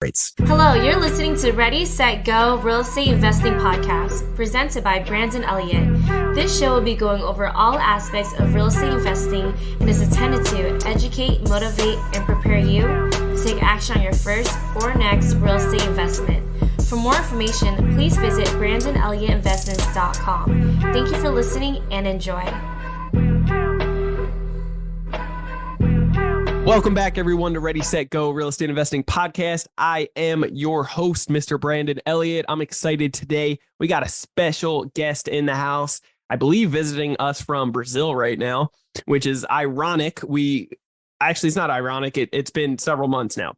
rates. Hello, you're listening to Ready, Set, Go Real Estate Investing Podcast, presented by Brandon Elliott. This show will be going over all aspects of real estate investing and is intended to educate, motivate, and prepare you to take action on your first or next real estate investment. For more information, please visit BrandonElliottInvestments.com. Thank you for listening and enjoy. Welcome back, everyone, to Ready, Set, Go Real Estate Investing Podcast. I am your host, Mr. Brandon Elliott. I'm excited today. We got a special guest in the house, I believe visiting us from Brazil right now, which is ironic. Actually, it's not ironic. It's been several months now.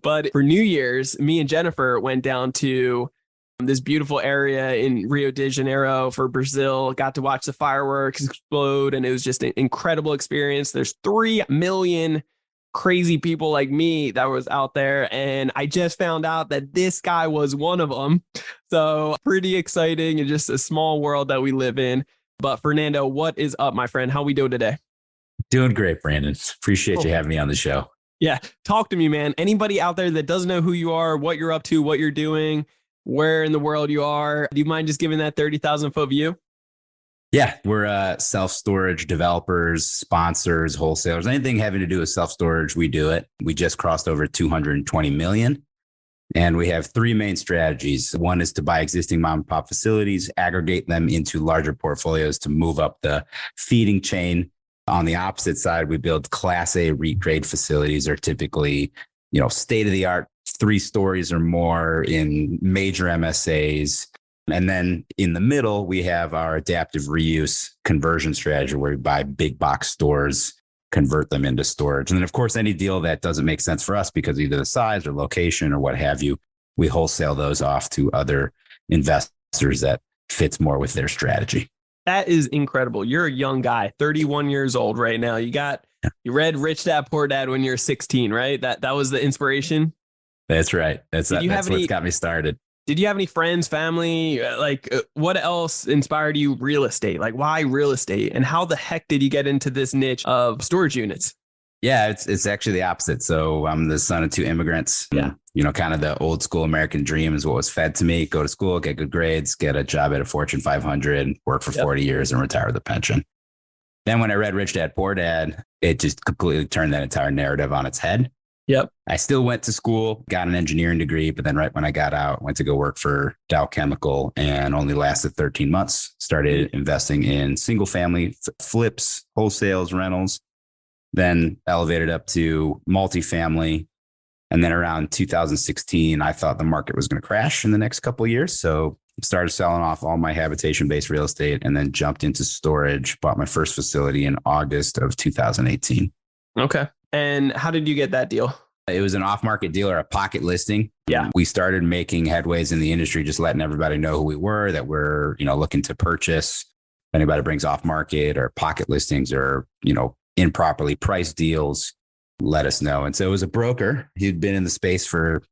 But for New Year's, me and Jennifer went down to this beautiful area in Rio de Janeiro for Brazil, got to watch the fireworks explode, and it was just an incredible experience. There's 3 million crazy people like me that was out there, and I just found out that this guy was one of them. So pretty exciting and just a small world that we live in. But Fernando, what is up, my friend? How we doing today? Doing great, Brandon. Appreciate you having me on the show. Yeah. Talk to me, man. Anybody out there that doesn't know who you are, what you're up to, what you're doing, where in the world you are, do you mind just giving that 30,000 foot view? Yeah, we're self-storage developers, sponsors, wholesalers, anything having to do with self-storage, we do it. We just crossed over 220 million. And we have 3 main strategies. One is to buy existing mom and pop facilities, aggregate them into larger portfolios to move up the feeding chain. On the opposite side, we build Class A REIT grade facilities, are typically, state of the art, 3 stories or more in major MSAs. And then in the middle, we have our adaptive reuse conversion strategy where we buy big box stores, convert them into storage. And then, of course, any deal that doesn't make sense for us because either the size or location or what have you, we wholesale those off to other investors that fits more with their strategy. That is incredible. You're a young guy, 31 years old right now. You read Rich Dad Poor Dad when you're 16, right? That was the inspiration. That's right. That's what's got me started. Did you have any friends, family? What else inspired you real estate? Like, why real estate? And how the heck did you get into this niche of storage units? Yeah, it's actually the opposite. So I'm the son of 2 immigrants. Yeah. Kind of the old school American dream is what was fed to me. Go to school, get good grades, get a job at a Fortune 500, work for 40 years and retire with a pension. Then when I read Rich Dad Poor Dad, it just completely turned that entire narrative on its head. Yep. I still went to school, got an engineering degree, but then right when I got out, went to go work for Dow Chemical and only lasted 13 months. Started investing in single family flips, wholesales, rentals, then elevated up to multifamily. And then around 2016, I thought the market was going to crash in the next couple of years. So started selling off all my habitation-based real estate and then jumped into storage, bought my first facility in August of 2018. Okay. And how did you get that deal? It was an off-market deal or a pocket listing. Yeah. We started making headways in the industry, just letting everybody know who we were, that we're, looking to purchase. If anybody brings off-market or pocket listings or, improperly priced deals, let us know. And so it was a broker. He'd been in the space for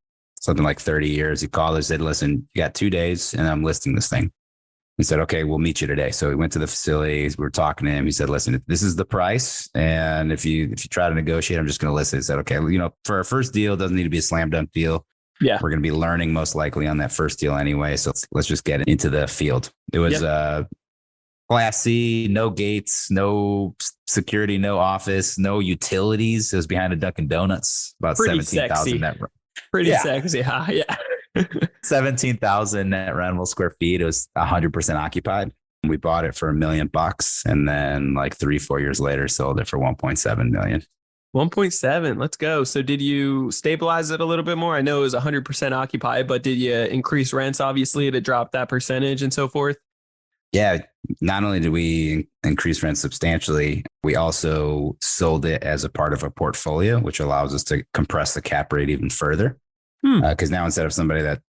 something like 30 years. He called us, said, listen, you got 2 days and I'm listing this thing. He said, okay, we'll meet you today. So we went to the facilities. We were talking to him. He said, listen, this is the price. And if you try to negotiate, I'm just going to list it. He said, okay, for our first deal, it doesn't need to be a slam dunk deal. Yeah. We're going to be learning most likely on that first deal anyway. So let's just get into the field. It was Class C, no gates, no security, no office, no utilities. It was behind a Dunkin' Donuts, about 17,000 net. Pretty sexy, huh? Yeah. 17,000 net rentable square feet. It was 100% occupied. We bought it for $1 million and then like 3-4 years later sold it for 1.7 million. 1.7. Let's go. So did you stabilize it a little bit more? I know it was 100% occupied, but did you increase rents obviously to drop that percentage and so forth? Yeah. Not only did we increase rent substantially, we also sold it as a part of a portfolio, which allows us to compress the cap rate even further. Because now instead of somebody that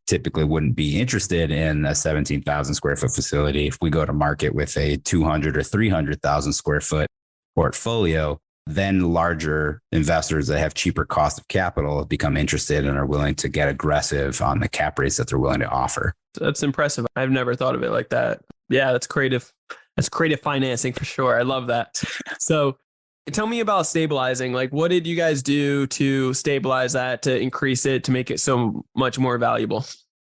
typically wouldn't be interested in a 17,000 square foot facility, if we go to market with a 200 or 300,000 square foot portfolio, then larger investors that have cheaper cost of capital become interested and are willing to get aggressive on the cap rates that they're willing to offer. That's impressive. I've never thought of it like that. Yeah, that's creative. That's creative financing for sure. I love that. So Tell me about stabilizing. Like, what did you guys do to stabilize that, to increase it, to make it so much more valuable?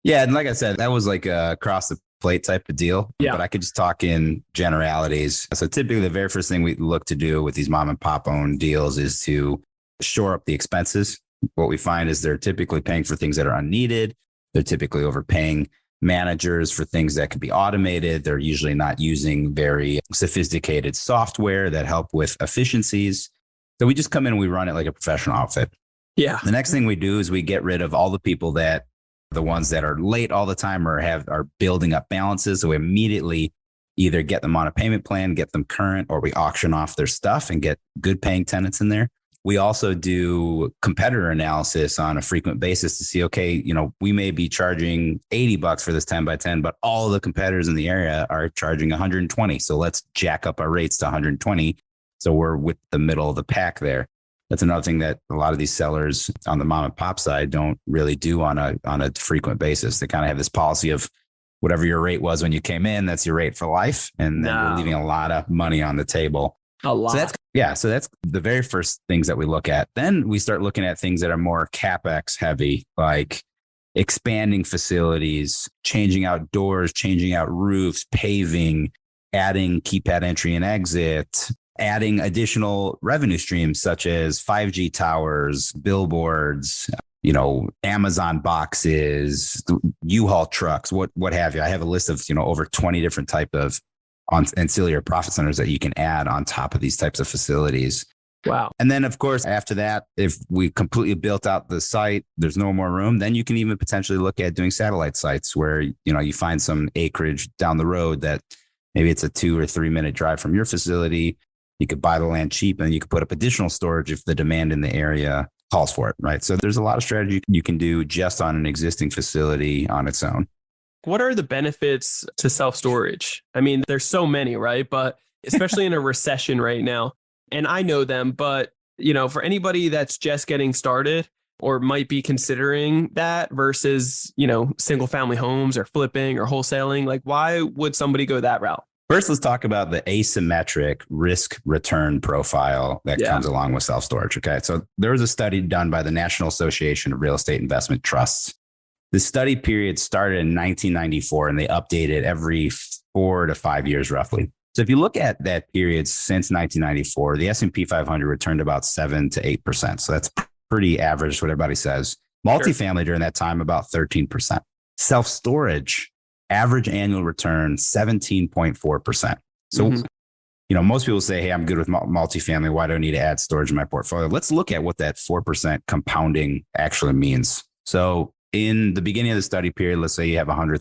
Yeah. And like I said, that was like a across the plate type of deal. Yeah. But I could just talk in generalities. So typically the very first thing we look to do with these mom and pop owned deals is to shore up the expenses. What we find is they're typically paying for things that are unneeded. They're typically overpaying managers for things that could be automated. They're usually not using very sophisticated software that help with efficiencies. So we just come in and we run it like a professional outfit. Yeah. The next thing we do is we get rid of all the people that the ones that are late all the time or are building up balances. So we immediately either get them on a payment plan, get them current, or we auction off their stuff and get good paying tenants in there. We also do competitor analysis on a frequent basis to see, okay, we may be charging $80 for this 10 by 10, but all of the competitors in the area are charging 120. So let's jack up our rates to 120. So we're with the middle of the pack there. That's another thing that a lot of these sellers on the mom and pop side don't really do on a frequent basis. They kind of have this policy of whatever your rate was when you came in, that's your rate for life. And then we're leaving a lot of money on the table. A lot. So that's the very first things that we look at. Then we start looking at things that are more CapEx heavy, like expanding facilities, changing out doors, changing out roofs, paving, adding keypad entry and exit, adding additional revenue streams such as 5G towers, billboards, Amazon boxes, U-Haul trucks, what have you. I have a list of, over 20 different type of ancillary profit centers that you can add on top of these types of facilities. Wow. And then, of course, after that, if we completely built out the site, there's no more room, then you can even potentially look at doing satellite sites where, you find some acreage down the road that maybe it's a 2 or 3 minute drive from your facility. You could buy the land cheap and you could put up additional storage if the demand in the area calls for it, right? So there's a lot of strategy you can do just on an existing facility on its own. What are the benefits to self-storage? I mean, there's so many, right? But especially in a recession right now, and I know them, but for anybody that's just getting started or might be considering that versus, single family homes or flipping or wholesaling, like why would somebody go that route? First, let's talk about the asymmetric risk return profile that comes along with self-storage. Okay. So there was a study done by the National Association of Real Estate Investment Trusts. The study period started in 1994 and they update it every 4 to 5 years roughly. So if you look at that period since 1994, the S&P 500 returned about 7 to 8%. So that's pretty average, what everybody says. Multifamily during that time, about 13%. Self-storage, average annual return, 17.4%. So, most people say, hey, I'm good with multifamily. Why do I need to add storage in my portfolio? Let's look at what that 4% compounding actually means. So in the beginning of the study period, let's say you have $100,000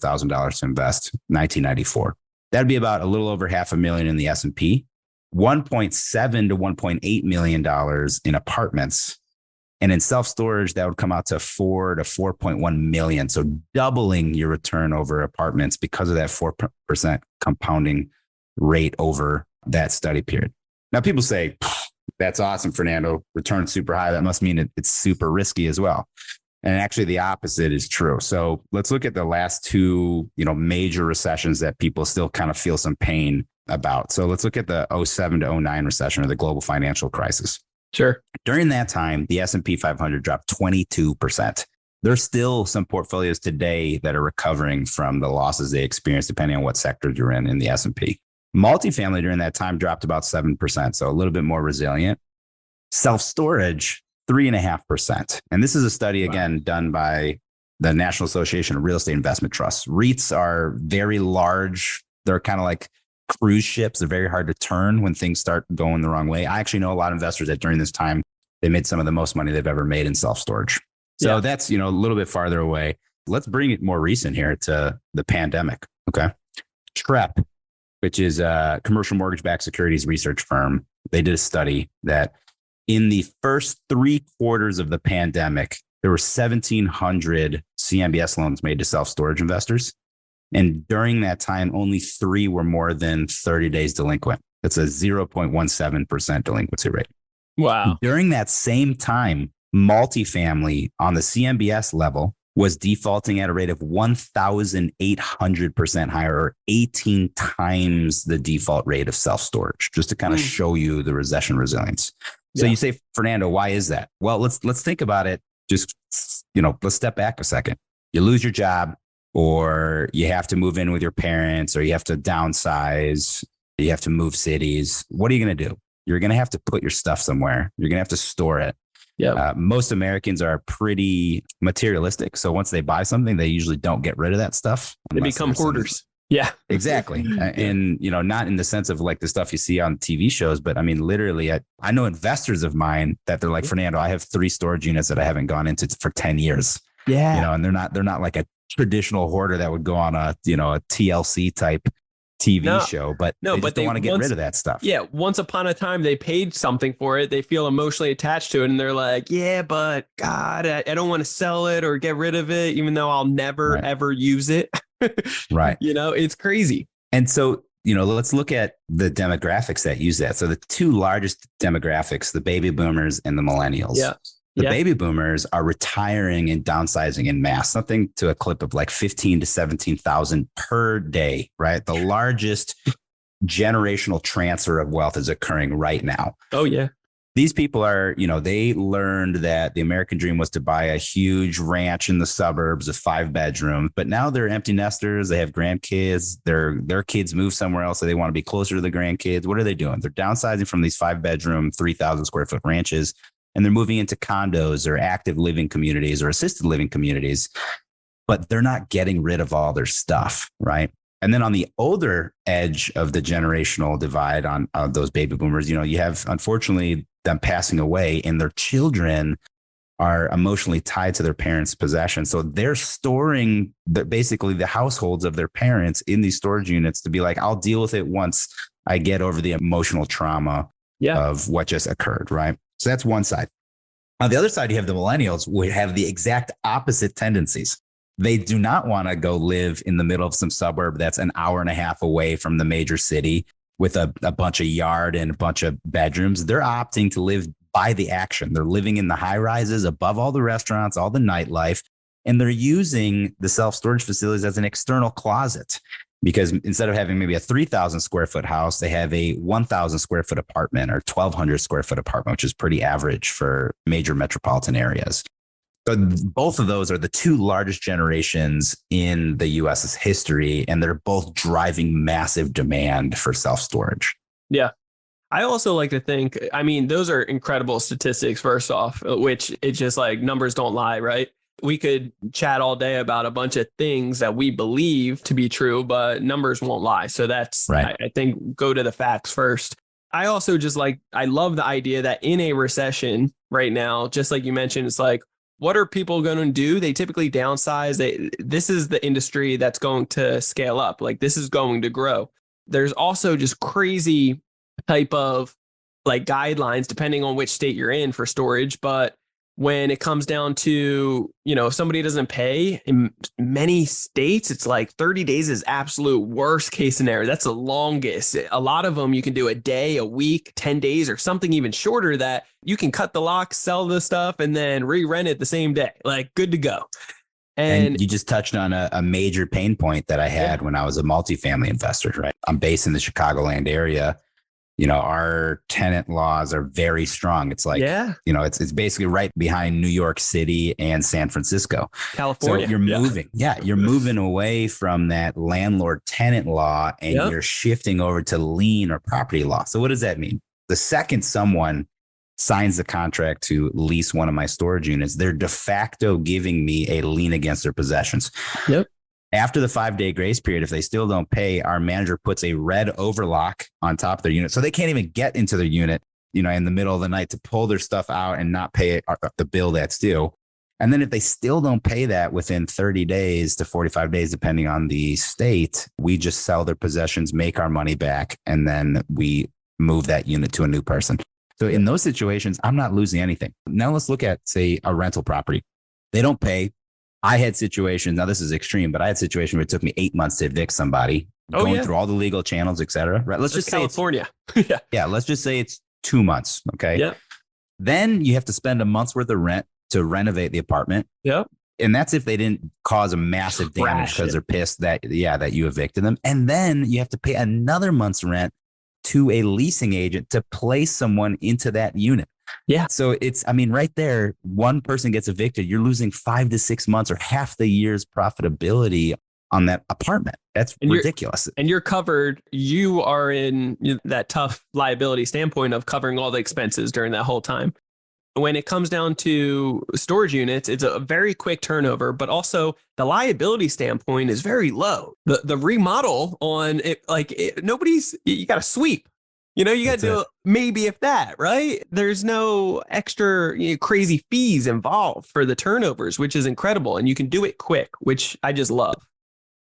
to invest, 1994. That'd be about a little over $500,000 in the S&P, $1.7 to $1.8 million in apartments. And in self-storage, that would come out to $4 to $4.1 million. So doubling your return over apartments because of that 4% compounding rate over that study period. Now, people say, that's awesome, Fernando. Return super high. That must mean it's super risky as well. And actually the opposite is true. So let's look at the last two, major recessions that people still kind of feel some pain about. So let's look at the 07 to 09 recession or the global financial crisis. Sure. During that time, the S&P 500 dropped 22%. There's still some portfolios today that are recovering from the losses they experienced, depending on what sector you're in the S&P. Multifamily during that time dropped about 7%, so a little bit more resilient. Self-storage, 3.5%. And this is a study, again, done by the National Association of Real Estate Investment Trusts. REITs are very large. They're kind of like cruise ships. They're very hard to turn when things start going the wrong way. I actually know a lot of investors that during this time, they made some of the most money they've ever made in self-storage. So that's, a little bit farther away. Let's bring it more recent here to the pandemic. Okay. TREP, which is a commercial mortgage-backed securities research firm. They did a study that in the first 3 quarters of the pandemic, there were 1,700 CMBS loans made to self-storage investors. And during that time, only 3 were more than 30 days delinquent. That's a 0.17% delinquency rate. Wow. During that same time, multifamily on the CMBS level was defaulting at a rate of 1,800% higher, or 18 times the default rate of self-storage, just to kind of show you the recession resilience. So you say, Fernando, why is that? Well, let's think about it. Just, let's step back a second. You lose your job, or you have to move in with your parents, or you have to downsize, you have to move cities. What are you going to do? You're going to have to put your stuff somewhere. You're going to have to store it. Yeah. Most Americans are pretty materialistic. So once they buy something, they usually don't get rid of that stuff. They become hoarders. Yeah, exactly. And, not in the sense of like the stuff you see on TV shows, but I mean, literally, I know investors of mine that they're like, Fernando, I have 3 storage units that I haven't gone into for 10 years. Yeah. And they're not like a traditional hoarder that would go on a TLC type TV show, but they don't want to get rid of that stuff. Yeah. Once upon a time, they paid something for it. They feel emotionally attached to it. And they're like, yeah, but God, I don't want to sell it or get rid of it, even though I'll never, ever use it. Right. It's crazy. And so, let's look at the demographics that use that. So the 2 largest demographics, the baby boomers and the millennials. Yeah. The baby boomers are retiring and downsizing in mass, something to a clip of like 15 to 17,000 per day, right? The largest generational transfer of wealth is occurring right now. Oh, yeah. These people are, they learned that the American dream was to buy a huge ranch in the suburbs of 5 bedrooms, but now they're empty nesters. They have grandkids. Their kids move somewhere else, so they want to be closer to the grandkids. What are they doing? They're downsizing from these 5-bedroom, 3,000 square foot ranches, and they're moving into condos or active living communities or assisted living communities, but they're not getting rid of all their stuff, right? And then on the older edge of the generational divide on those baby boomers, you have, unfortunately, them passing away, and their children are emotionally tied to their parents' possessions. So they're storing basically the households of their parents in these storage units to be like, I'll deal with it once I get over the emotional trauma of what just occurred, right? So that's one side. On the other side, you have the millennials, who have the exact opposite tendencies. They do not want to go live in the middle of some suburb that's an hour and a half away from the major city with a bunch of yard and a bunch of bedrooms. They're opting to live by the action. They're living in the high rises above all the restaurants, all the nightlife, and they're using the self-storage facilities as an external closet. Because instead of having maybe a 3,000 square foot house, they have a 1,000 square foot apartment or 1,200 square foot apartment, which is pretty average for major metropolitan areas. So both of those are the 2 largest generations in the U.S.'s history, and they're both driving massive demand for self-storage. Yeah. I also like to think, those are incredible statistics, first off, which it's just like numbers don't lie, right? We could chat all day about a bunch of things that we believe to be true, but numbers won't lie. So that's, right. I think, go to the facts first. I also I love the idea that in a recession right now, just like you mentioned, it's like, what are people going to do? They typically downsize. This is the industry that's going to scale up. Like, this is going to grow. There's also just crazy type of guidelines, depending on which state you're in for storage. But when it comes down to, if somebody doesn't pay, in many states, it's like 30 days is absolute worst case scenario. That's the longest. A lot of them you can do a day, a week, 10 days, or something even shorter that you can cut the lock, sell the stuff, and then re-rent it the same day. Like, good to go. And you just touched on a major pain point that I had when I was a multifamily investor, right? I'm based in the Chicagoland area. Our tenant laws are very strong. It's like, it's basically right behind New York City and San Francisco, California. So you're moving. You're moving away from that landlord tenant law, and you're shifting over to lien or property law. So what does that mean? The second someone signs the contract to lease one of my storage units, they're de facto giving me a lien against their possessions. Yep. After the 5-day grace period, if they still don't pay, our manager puts a red overlock on top of their unit. So they can't even get into their unit, in the middle of the night to pull their stuff out and not pay the bill that's due. And then if they still don't pay that within 30 days to 45 days, depending on the state, we just sell their possessions, make our money back, and then we move that unit to a new person. So in those situations, I'm not losing anything. Now let's look at, say, a rental property. They don't pay. I had situations, now this is extreme, but I had situations where it took me 8 months to evict somebody, going through all the legal channels, et cetera. Right? Let's just say California. Let's just say it's 2 months. Okay. Yeah. Then you have to spend a month's worth of rent to renovate the apartment. Yeah. And that's if they didn't cause a massive damage because they're pissed that you evicted them. And then you have to pay another month's rent to a leasing agent to place someone into that unit. Yeah. So right there, one person gets evicted, you're losing 5 to 6 months or half the year's profitability on that apartment. That's ridiculous. And you're covered. You are in that tough liability standpoint of covering all the expenses during that whole time. When it comes down to storage units, it's a very quick turnover, but also the liability standpoint is very low. The remodel on it, you got to sweep. You got to do maybe if that, right? There's no extra crazy fees involved for the turnovers, which is incredible. And you can do it quick, which I just love.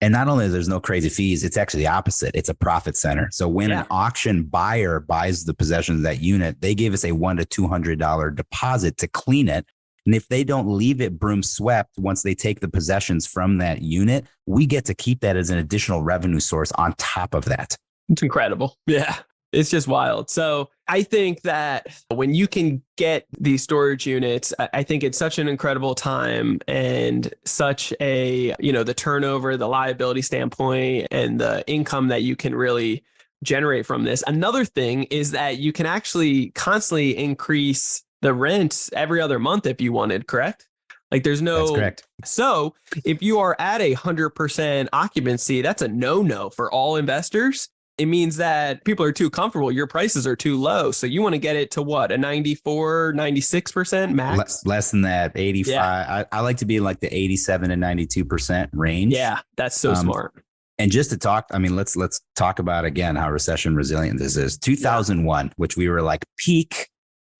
And not only there's no crazy fees, it's actually the opposite. It's a profit center. So when an auction buyer buys the possession of that unit, they give us a $100 to $200 deposit to clean it. And if they don't leave it broom swept once they take the possessions from that unit, we get to keep that as an additional revenue source on top of that. It's incredible. Yeah. It's just wild. So I think that when you can get these storage units, I think it's such an incredible time and such a, the turnover, the liability standpoint, and the income that you can really generate from this. Another thing is that you can actually constantly increase the rent every other month if you wanted, correct? Like there's no. That's correct. So if you are at 100% occupancy, that's a no for all investors. It means that people are too comfortable. Your prices are too low. So you want to get it to what? A 94, 96% max? Less than that, 85. Yeah. I like to be in like the 87 and 92% range. Yeah, that's so smart. And just to talk, let's talk about again how recession resilient this is. 2001, which we were like peak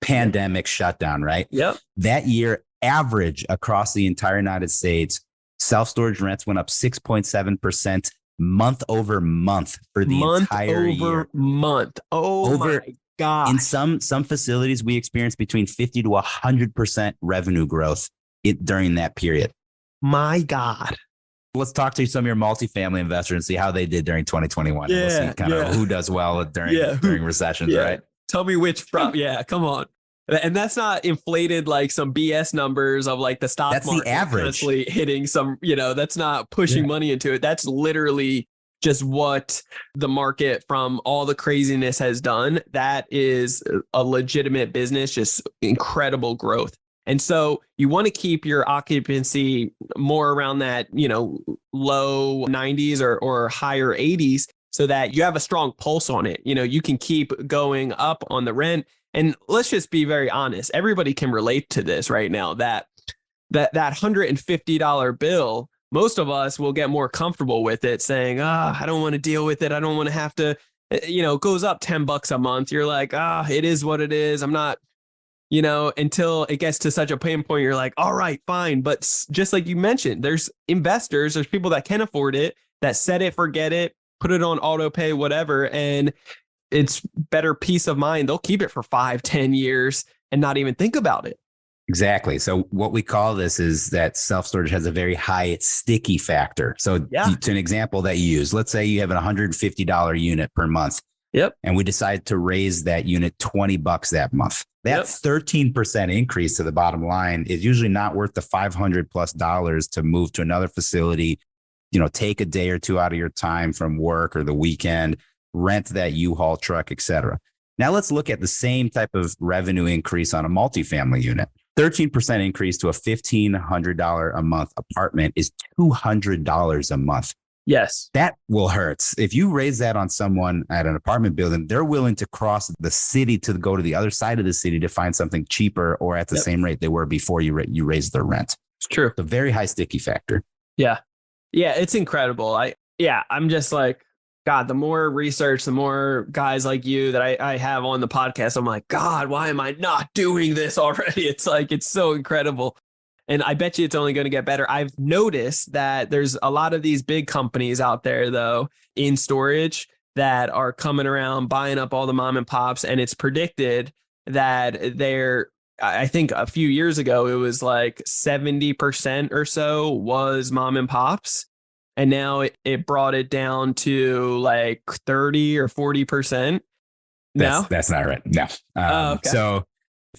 pandemic shutdown, right? Yep. That year, average across the entire United States, self-storage rents went up 6.7%. Month over month for the entire year. Month. Oh my God. In some facilities, we experienced between 50 to 100% revenue growth during that period. My God. Let's talk to some of your multifamily investors and see how they did during 2021. Yeah, we'll see kind of who does well during recessions, right? Tell me which come on. And that's not inflated like some BS numbers of like the stock that's market the average. Constantly hitting some, that's not pushing money into it. That's literally just what the market from all the craziness has done. That is a legitimate business, just incredible growth. And so you want to keep your occupancy more around that, low 90s or higher 80s so that you have a strong pulse on it. You can keep going up on the rent. And let's just be very honest. Everybody can relate to this right now, that $150 bill, most of us will get more comfortable with it saying, I don't want to deal with it. I don't want to have to, it goes up $10 a month. You're like, it is what it is. I'm not, until it gets to such a pain point, you're like, all right, fine. But just like you mentioned, there's investors, there's people that can afford it, that set it, forget it, put it on auto pay, whatever. And it's better peace of mind. They'll keep it for 5-10 years and not even think about it. Exactly. So what we call this is that self-storage has a very high sticky factor. So to an example that you use, let's say you have an $150 unit per month. Yep. And we decide to raise that unit $20 that month. That 13% increase to the bottom line is usually not worth the $500+ to move to another facility, take a day or two out of your time from work or the weekend, rent that U-Haul truck, etc. Now let's look at the same type of revenue increase on a multifamily unit. 13% increase to a $1,500 a month apartment is $200 a month. Yes. That will hurt. If you raise that on someone at an apartment building, they're willing to cross the city to go to the other side of the city to find something cheaper or at the same rate they were before you raised their rent. It's true. It's a very high sticky factor. Yeah. Yeah, it's incredible. I'm just like, God, the more research, the more guys like you that I have on the podcast, I'm like, God, why am I not doing this already? It's like, it's so incredible. And I bet you it's only going to get better. I've noticed that there's a lot of these big companies out there, though, in storage that are coming around, buying up all the mom and pops. And it's predicted that I think a few years ago, it was like 70% or so was mom and pops. And now it brought it down to like 30 or 40%. No, that's not right. No. Okay. So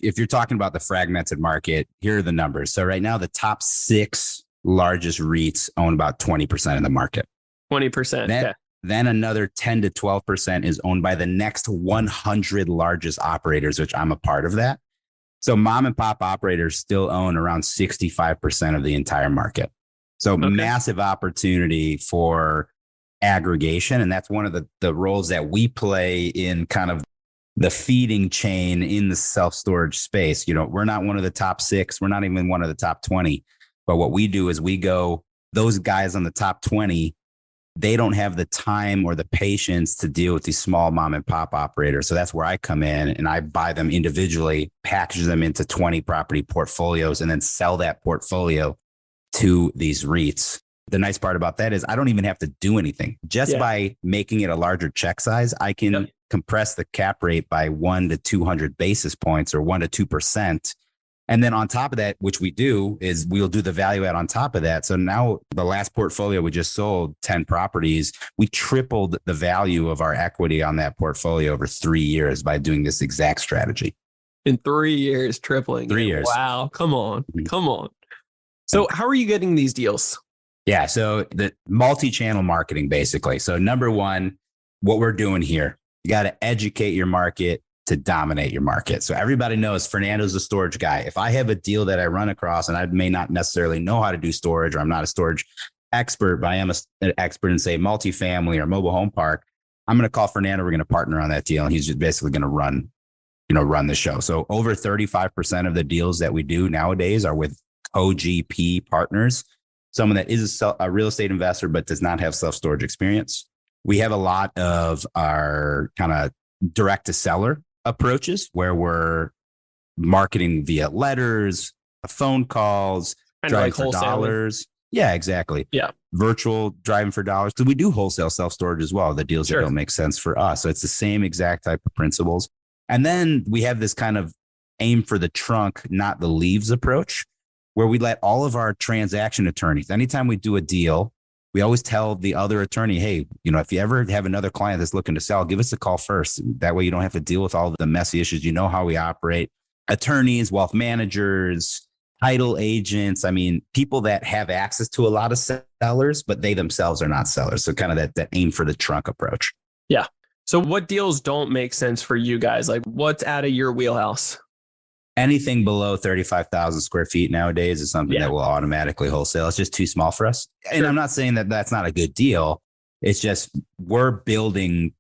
if you're talking about the fragmented market, here are the numbers. So right now, the top 6 largest REITs own about 20% of the market. 20%. Then another 10 to 12% is owned by the next 100 largest operators, which I'm a part of that. So mom and pop operators still own around 65% of the entire market. So massive opportunity for aggregation. And that's one of the roles that we play in kind of the feeding chain in the self-storage space. You know, we're not one of the top 6. We're not even one of the top 20. But what we do is we go, those guys on the top 20, they don't have the time or the patience to deal with these small mom and pop operators. So that's where I come in and I buy them individually, package them into 20 property portfolios, and then sell that portfolio to these REITs. The nice part about that is I don't even have to do anything. Just by making it a larger check size, I can compress the cap rate by 1 to 200 basis points or 1 to 2%. And then on top of that, which we do, is we'll do the value add on top of that. So now the last portfolio we just sold, 10 properties, we tripled the value of our equity on that portfolio over 3 years by doing this exact strategy. In 3 years, tripling. 3 years. Wow. Come on. So how are you getting these deals? Yeah. So the multi-channel marketing, basically. So number one, what we're doing here, you got to educate your market to dominate your market. So everybody knows Fernando's a storage guy. If I have a deal that I run across and I may not necessarily know how to do storage, or I'm not a storage expert, but I am an expert in, say, multifamily or mobile home park, I'm going to call Fernando. We're going to partner on that deal. And he's just basically going to run the show. So over 35% of the deals that we do nowadays are with OGP partners, someone that is a real estate investor, but does not have self-storage experience. We have a lot of our kind of direct to seller approaches where we're marketing via letters, phone calls, driving for dollars. Yeah, exactly. Yeah. Virtual driving for dollars. Because we do wholesale self-storage as well. The deals that don't make sense for us. So it's the same exact type of principles. And then we have this kind of aim for the trunk, not the leaves approach, where we let all of our transaction attorneys, anytime we do a deal, we always tell the other attorney, hey, if you ever have another client that's looking to sell, give us a call first. That way you don't have to deal with all the messy issues. You know how we operate. Attorneys, wealth managers, title agents. I mean, people that have access to a lot of sellers, but they themselves are not sellers. So kind of that aim for the trunk approach. Yeah. So what deals don't make sense for you guys? Like what's out of your wheelhouse? Anything below 35,000 square feet nowadays is something that will automatically wholesale. It's just too small for us. And I'm not saying that that's not a good deal. It's just we're building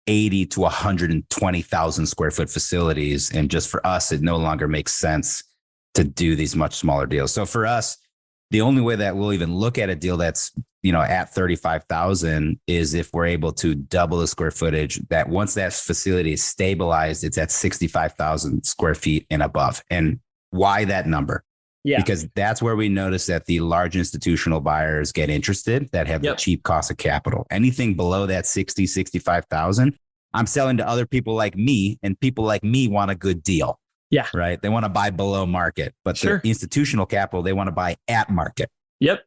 80 to 120,000 square foot facilities. And just for us, it no longer makes sense to do these much smaller deals. So for us, the only way that we'll even look at a deal that's, at 35,000 is if we're able to double the square footage, that once that facility is stabilized, it's at 65,000 square feet and above. And why that number? Yeah, because that's where we notice that the large institutional buyers get interested that have the cheap cost of capital. Anything below that 60, 65,000, I'm selling to other people like me, and people like me want a good deal. Yeah. Right. They want to buy below market, but the institutional capital, they want to buy at market. Yep.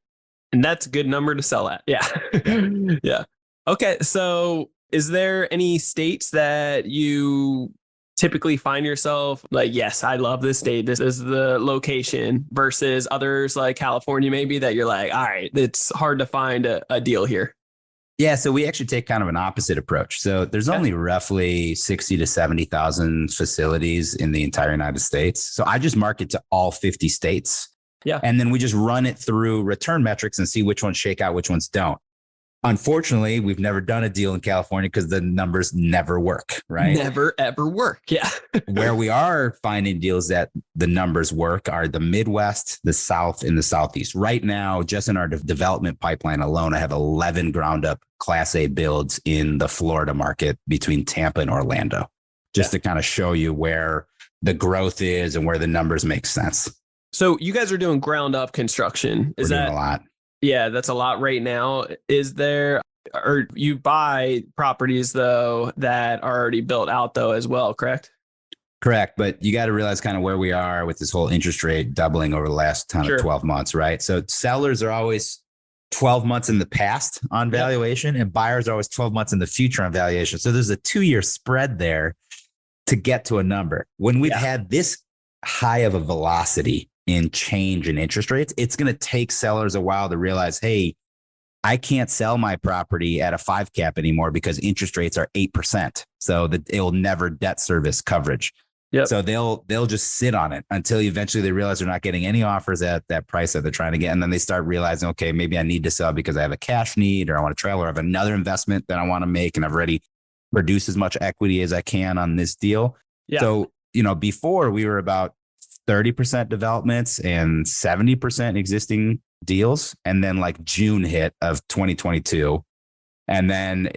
And that's a good number to sell at. Yeah. Yeah. Okay. So is there any states that you typically find yourself like, yes, I love this state. This is the location, versus others like California, maybe, that you're like, all right, it's hard to find a deal here? Yeah. So we actually take kind of an opposite approach. So there's only roughly 60 to 70,000 facilities in the entire United States. So I just market to all 50 states. Yeah. And then we just run it through return metrics and see which ones shake out, which ones don't. Unfortunately, we've never done a deal in California because the numbers never work, right? Never, ever work. Yeah. Where we are finding deals that the numbers work are the Midwest, the South, and the Southeast. Right now, just in our development pipeline alone, I have 11 ground up Class A builds in the Florida market between Tampa and Orlando, just to kind of show you where the growth is and where the numbers make sense. So you guys are doing ground up construction. We're doing a lot. Yeah, that's a lot right now. Is there, or you buy properties though that are already built out though as well, correct? Correct. But you got to realize kind of where we are with this whole interest rate doubling over the last 12 months, right? So sellers are always 12 months in the past on valuation, and buyers are always 12 months in the future on valuation. So there's a 2-year spread there to get to a number. When we've had this high of a velocity in change in interest rates, it's going to take sellers a while to realize, hey, I can't sell my property at a 5 cap anymore because interest rates are 8%. So that it will never debt service coverage. Yep. So they'll just sit on it until eventually they realize they're not getting any offers at that price that they're trying to get. And then they start realizing, okay, maybe I need to sell because I have a cash need, or I want to travel, or I have another investment that I want to make, and I've already produced as much equity as I can on this deal. Yeah. So, before we were about 30% developments and 70% existing deals. And then like June hit of 2022. And then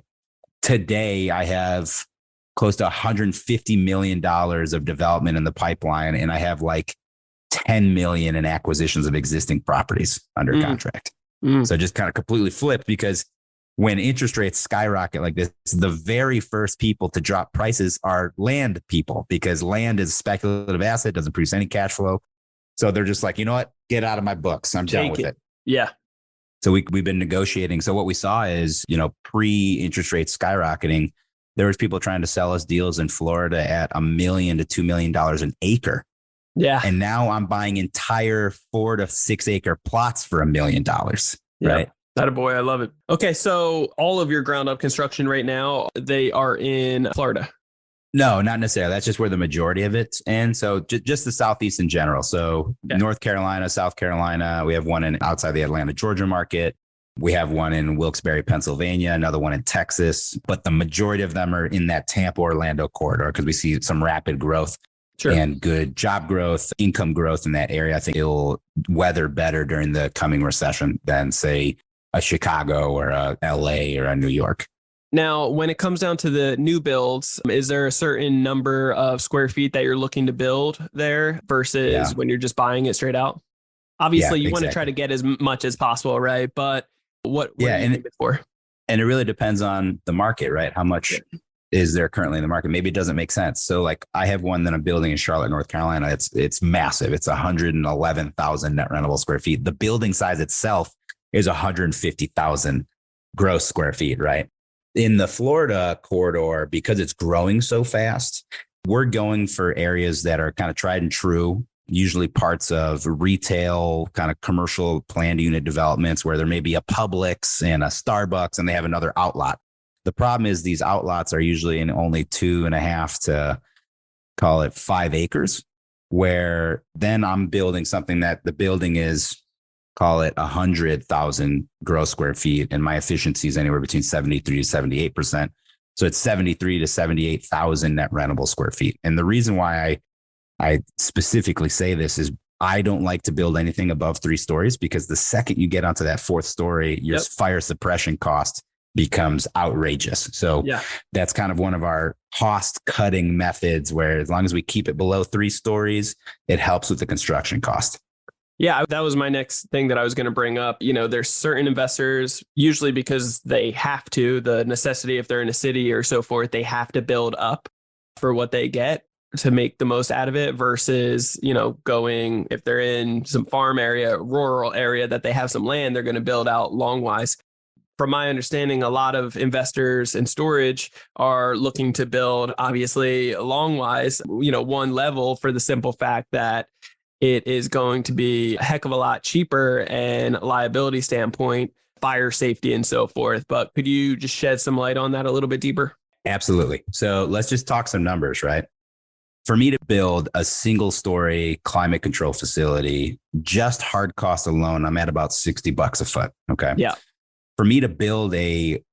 today I have close to $150 million of development in the pipeline. And I have like 10 million in acquisitions of existing properties under contract. So just kind of completely flipped, because when interest rates skyrocket like this, the very first people to drop prices are land people, because land is a speculative asset, doesn't produce any cash flow. So they're just like, you know what, get out of my books. I'm done with it. Yeah. So we've been negotiating. So what we saw is, pre-interest rates skyrocketing, there was people trying to sell us deals in Florida at $1 million to $2 million an acre. Yeah. And now I'm buying entire 4 to 6 acre plots for $1 million. Right. Attaboy, I love it. Okay. So all of your ground up construction right now, they are in Florida. No, not necessarily. That's just where the majority of it's in. So just the Southeast in general. So North Carolina, South Carolina, we have one outside the Atlanta, Georgia market. We have one in Wilkes-Barre, Pennsylvania, another one in Texas, but the majority of them are in that Tampa, Orlando corridor, because we see some rapid growth and good job growth, income growth in that area. I think it'll weather better during the coming recession than, say, a Chicago or a LA or a New York. Now, when it comes down to the new builds, is there a certain number of square feet that you're looking to build there versus when you're just buying it straight out? Obviously, you want to try to get as much as possible, right? But what are you aiming for? And it really depends on the market, right? How much is there currently in the market? Maybe it doesn't make sense. So like I have one that I'm building in Charlotte, North Carolina. It's massive. It's 111,000 net rentable square feet. The building size itself is 150,000 gross square feet, right? In the Florida corridor, because it's growing so fast, we're going for areas that are kind of tried and true, usually parts of retail, kind of commercial planned unit developments where there may be a Publix and a Starbucks and they have another outlot. The problem is these outlots are usually in only 2.5 to call it 5 acres, where then I'm building something that the building is, call it 100,000 gross square feet, and my efficiency is anywhere between 73 to 78%. So it's 73 to 78,000 net rentable square feet. And the reason why I specifically say this is I don't like to build anything above 3 stories, because the second you get onto that 4th story, your fire suppression cost becomes outrageous. So that's kind of one of our cost cutting methods, where as long as we keep it below 3 stories, it helps with the construction cost. Yeah, that was my next thing that I was going to bring up. There's certain investors, usually because they have to, the necessity, if they're in a city or so forth, they have to build up for what they get to make the most out of it versus, going, if they're in some farm area, rural area that they have some land, they're going to build out long-wise. From my understanding, a lot of investors in storage are looking to build, obviously, long-wise, one level, for the simple fact that it is going to be a heck of a lot cheaper and liability standpoint, fire safety and so forth. But could you just shed some light on that a little bit deeper? Absolutely. So let's just talk some numbers, right? For me to build a single story climate control facility, just hard cost alone, I'm at about $60 a foot. Okay. Yeah. For me to build a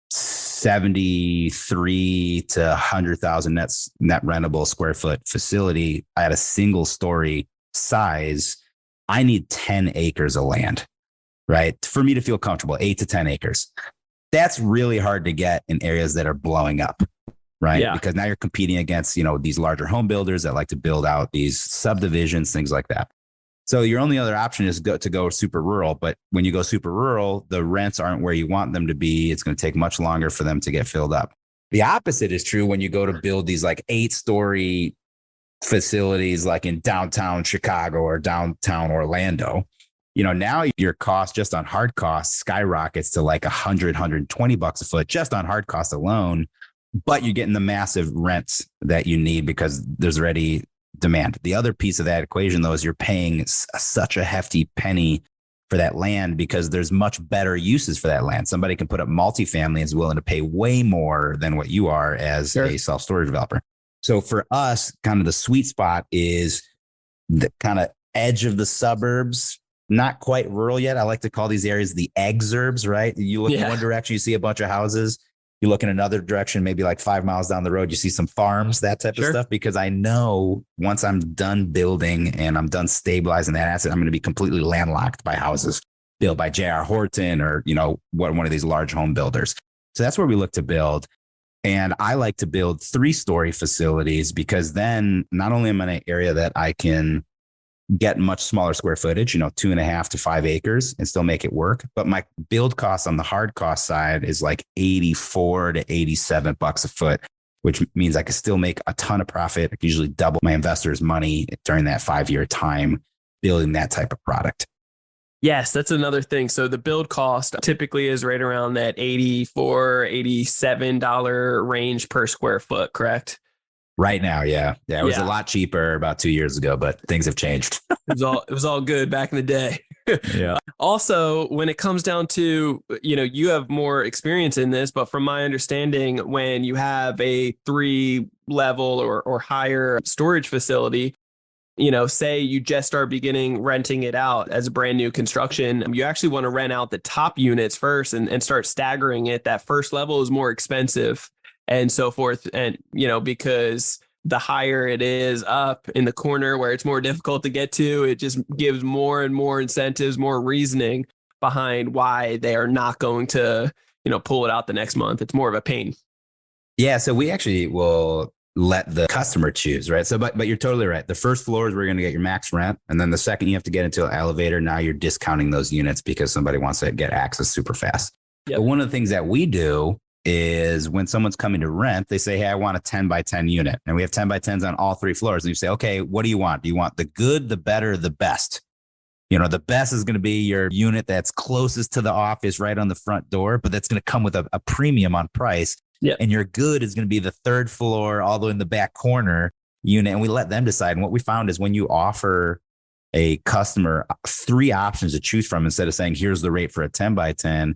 73 to 100,000 net rentable square foot facility at a single story size, I need 10 acres of land, right? For me to feel comfortable, 8 to 10 acres. That's really hard to get in areas that are blowing up, right? Yeah. Because now you're competing against, these larger home builders that like to build out these subdivisions, things like that. So your only other option is to go super rural. But when you go super rural, the rents aren't where you want them to be. It's going to take much longer for them to get filled up. The opposite is true when you go to build these like 8-story facilities like in downtown Chicago or downtown Orlando. Now your cost just on hard costs skyrockets to like $120 a foot just on hard cost alone, but you're getting the massive rents that you need because there's already demand. The other piece of that equation, though, is you're paying such a hefty penny for that land because there's much better uses for that land. Somebody can put up multifamily and is willing to pay way more than what you are as a self-storage developer. So for us, kind of the sweet spot is the kind of edge of the suburbs, not quite rural yet. I like to call these areas the exurbs, right? You look in one direction, you see a bunch of houses. You look in another direction, maybe like 5 miles down the road, you see some farms, that type of stuff, because I know once I'm done building and I'm done stabilizing that asset, I'm going to be completely landlocked by houses built by J.R. Horton or, one of these large home builders. So that's where we look to build. And I like to build 3-story facilities because then not only am I in an area that I can get much smaller square footage, 2.5 to 5 acres and still make it work. But my build cost on the hard cost side is like $84 to $87 a foot, which means I can still make a ton of profit. I can usually double my investors' money during that 5-year time building that type of product. Yes, that's another thing. So the build cost typically is right around that $84, $87 range per square foot, correct? Right now, yeah. It was a lot cheaper about 2 years ago, but things have changed. It was all good back in the day. Yeah. Also, when it comes down to, you have more experience in this, but from my understanding, when you have a 3-level or higher storage facility, say you just start beginning renting it out as a brand new construction, you actually want to rent out the top units first and start staggering it. That first level is more expensive and so forth. And, because the higher it is up in the corner where it's more difficult to get to, it just gives more and more incentives, more reasoning behind why they are not going to, pull it out the next month. It's more of a pain. Yeah. So we actually will let the customer choose, right? So, but you're totally right. The first floor is where you're going to get your max rent. And then the second you have to get into an elevator, now you're discounting those units because somebody wants to get access super fast. Yep. But one of the things that we do is when someone's coming to rent, they say, hey, I want a 10 by 10 unit. And we have 10 by 10s on all 3 floors. And you say, okay, what do you want? Do you want the good, the better, the best? The best is going to be your unit that's closest to the office right on the front door, but that's going to come with a premium on price. Yeah. And your good is going to be the 3rd floor, all the way in the back corner unit. And we let them decide. And what we found is when you offer a customer 3 options to choose from, instead of saying, here's the rate for a 10 by 10,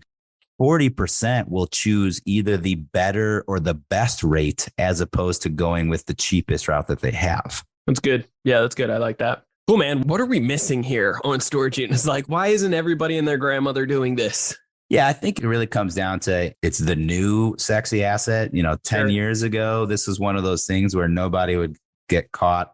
40% will choose either the better or the best rate as opposed to going with the cheapest route that they have. That's good. Yeah, that's good. I like that. Cool, man. What are we missing here on storage units? Like, why isn't everybody and their grandmother doing this? Yeah, I think it really comes down to it's the new sexy asset. 10 years ago, this is one of those things where nobody would get caught,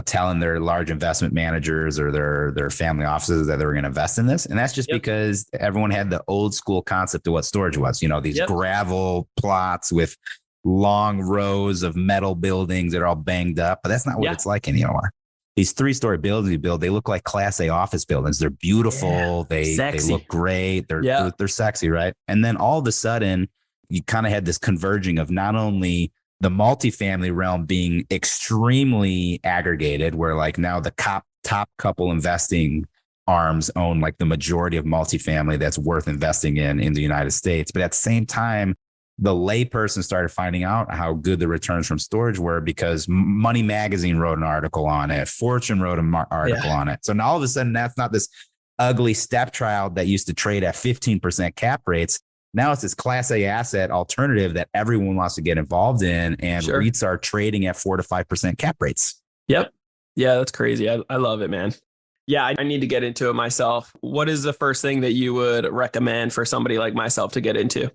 telling their large investment managers or their family offices that they were going to invest in this. And that's just because everyone had the old school concept of what storage was, these gravel plots with long rows of metal buildings that are all banged up. But that's not what it's like anymore. These 3-story buildings we build, they look like Class A office buildings. They're beautiful. They look great. They're sexy, right? And then all of a sudden, you kind of had this converging of not only the multifamily realm being extremely aggregated, where like now the top couple investing arms own like the majority of multifamily that's worth investing in the United States. But at the same time, the layperson started finding out how good the returns from storage were because Money Magazine wrote an article on it. Fortune wrote an article on it. So now all of a sudden, that's not this ugly stepchild that used to trade at 15% cap rates. Now it's this Class A asset alternative that everyone wants to get involved in. And REITs are trading at 4 to 5% cap rates. Yep. Yeah, that's crazy. I love it, man. Yeah, I need to get into it myself. What is the first thing that you would recommend for somebody like myself to get into?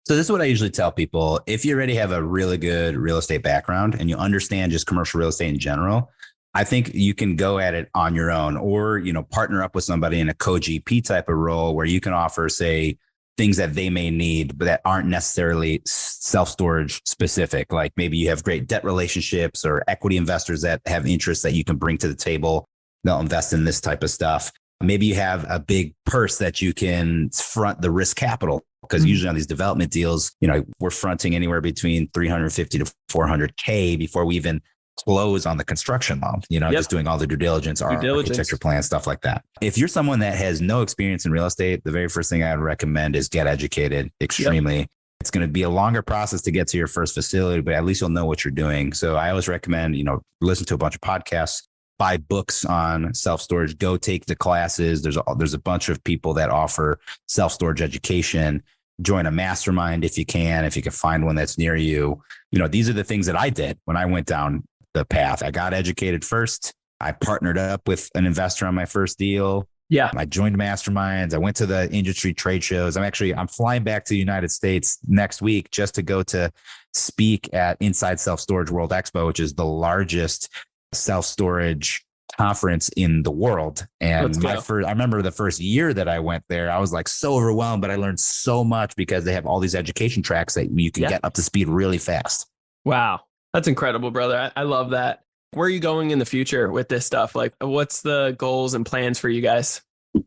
So this is what I usually tell people. If you already have a really good real estate background and you understand just commercial real estate in general, I think you can go at it on your own or, partner up with somebody in a co-GP type of role where you can offer, say, things that they may need, but that aren't necessarily self-storage specific. Like maybe you have great debt relationships or equity investors that have interests that you can bring to the table. They'll invest in this type of stuff. Maybe you have a big purse that you can front the risk capital. Because usually on these development deals, we're fronting anywhere between 350 to 400K before we even close on the construction loan, just doing all the due diligence, architecture plan, stuff like that. If you're someone that has no experience in real estate, the very first thing I would recommend is get educated extremely. It's going to be a longer process to get to your first facility, but at least you'll know what you're doing. So I always recommend, listen to a bunch of podcasts, buy books on self-storage, go take the classes. There's a bunch of people that offer self-storage education. Join a mastermind if you can find one that's near you. These are the things that I did when I went down the path. I got educated first. I partnered up with an investor on my first deal. Yeah. I joined masterminds. I went to the industry trade shows. I'm flying back to the United States next week just to go to speak at Inside Self Storage World Expo, which is the largest self-storage conference in the world. And I remember the first year that I went there, I was like so overwhelmed, but I learned so much because they have all these education tracks that you can get up to speed really fast. Wow. That's incredible, brother. I love that. Where are you going in the future with this stuff? Like, what's the goals and plans for you guys?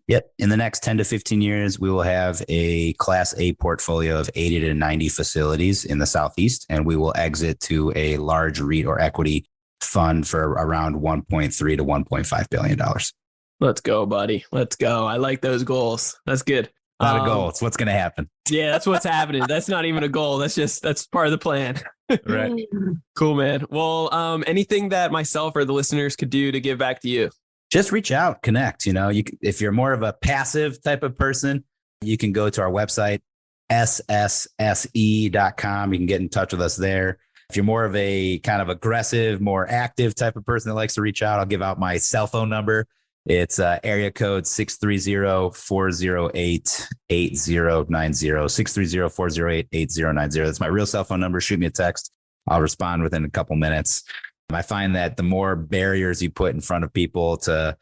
Yep. In the next 10 to 15 years, we will have a Class A portfolio of 80 to 90 facilities in the Southeast, and we will exit to a large REIT or equity fund for around $1.3 to $1.5 billion. Let's go, buddy. Let's go. I like those goals. That's good. Not a goal. It's what's going to happen. Yeah, that's what's happening. That's not even a goal. That's part of the plan. Right. Cool, man. Well, anything that myself or the listeners could do to give back to you? Just reach out, connect. If you're more of a passive type of person, you can go to our website, ssse.com. You can get in touch with us there. If you're more of a kind of aggressive, more active type of person that likes to reach out, I'll give out my cell phone number. It's area code 630-408-8090, 630-408-8090. That's my real cell phone number. Shoot me a text. I'll respond within a couple minutes. I find that the more barriers you put in front of people to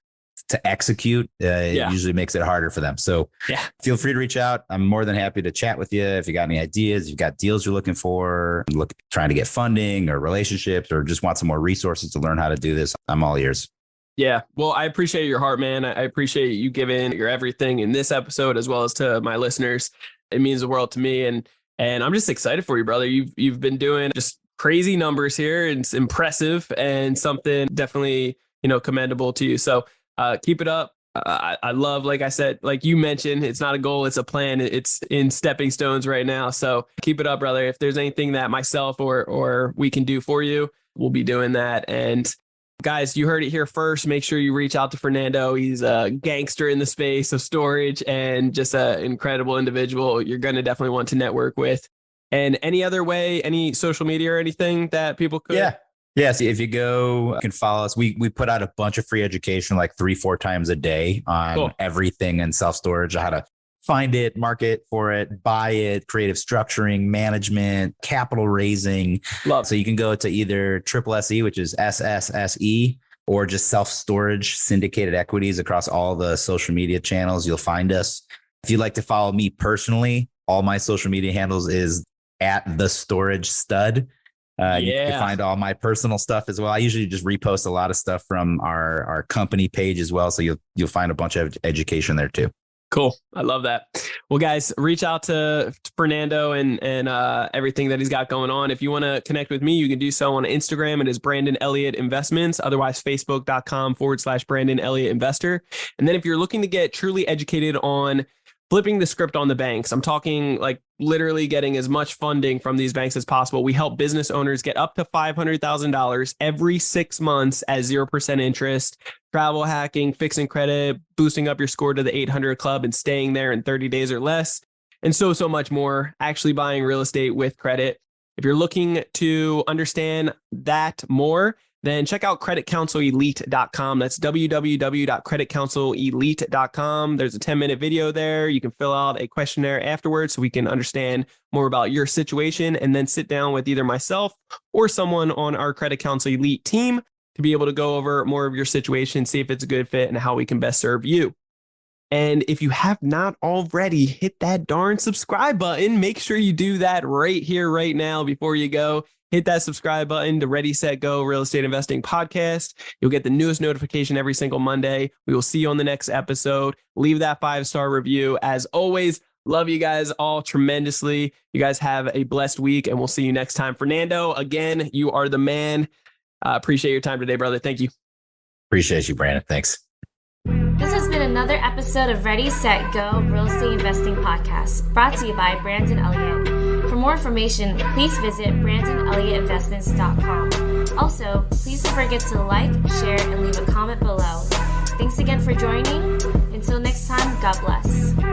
execute, it usually makes it harder for them. So feel free to reach out. I'm more than happy to chat with you. If you got any ideas, you've got deals you're looking for, trying to get funding or relationships, or just want some more resources to learn how to do this, I'm all ears. Yeah. Well, I appreciate your heart, man. I appreciate you giving your everything in this episode, as well as to my listeners. It means the world to me. And I'm just excited for you, brother. You've been doing just crazy numbers here. It's impressive and something definitely, commendable to you. So keep it up. I love, like I said, like you mentioned, it's not a goal, it's a plan. It's in stepping stones right now. So keep it up, brother. If there's anything that myself or we can do for you, we'll be doing that. And guys, you heard it here first. Make sure you reach out to Fernando. He's a gangster in the space of storage and just an incredible individual you're going to definitely want to network with. And any other way, any social media or anything that people could? Yes. If you go, you can follow us. We put out a bunch of free education like 3-4 times a day on everything in self-storage, how to find it, market for it, buy it, creative structuring, management, capital raising. So you can go to either SSSE, which is SSSE, or just self-storage syndicated equities across all the social media channels. You'll find us. If you'd like to follow me personally, all my social media handles is at the storage stud. You can find all my personal stuff as well. I usually just repost a lot of stuff from our company page as well. So you'll find a bunch of education there too. Cool. I love that. Well, guys, reach out to Fernando and everything that he's got going on. If you want to connect with me, you can do so on Instagram. It is Brandon Elliott Investments, otherwise facebook.com/Brandon Elliott Investor. And then if you're looking to get truly educated on flipping the script on the banks, I'm talking like literally getting as much funding from these banks as possible. We help business owners get up to $500,000 every 6 months at 0% interest, travel hacking, fixing credit, boosting up your score to the 800 club and staying there in 30 days or less, and so much more. Actually buying real estate with credit. If you're looking to understand that more, then check out creditcounselelite.com. That's www.creditcounselelite.com. There's a 10-minute video there. You can fill out a questionnaire afterwards so we can understand more about your situation, and then sit down with either myself or someone on our Credit Counsel Elite team to be able to go over more of your situation, see if it's a good fit and how we can best serve you. And if you have not already, hit that darn subscribe button. Make sure you do that right here, right now before you go. Hit that subscribe button to Ready, Set, Go Real Estate Investing Podcast. You'll get the newest notification every single Monday. We will see you on the next episode. Leave that 5-star review. As always, love you guys all tremendously. You guys have a blessed week, and we'll see you next time. Fernando, again, you are the man. Appreciate your time today, brother. Thank you. Appreciate you, Brandon. Thanks. This has been another episode of Ready, Set, Go Real Estate Investing Podcast, brought to you by Brandon Elliott. For more information, please visit BrandonElliottInvestments.com. Also, please don't forget to like, share, and leave a comment below. Thanks again for joining. Until next time, God bless.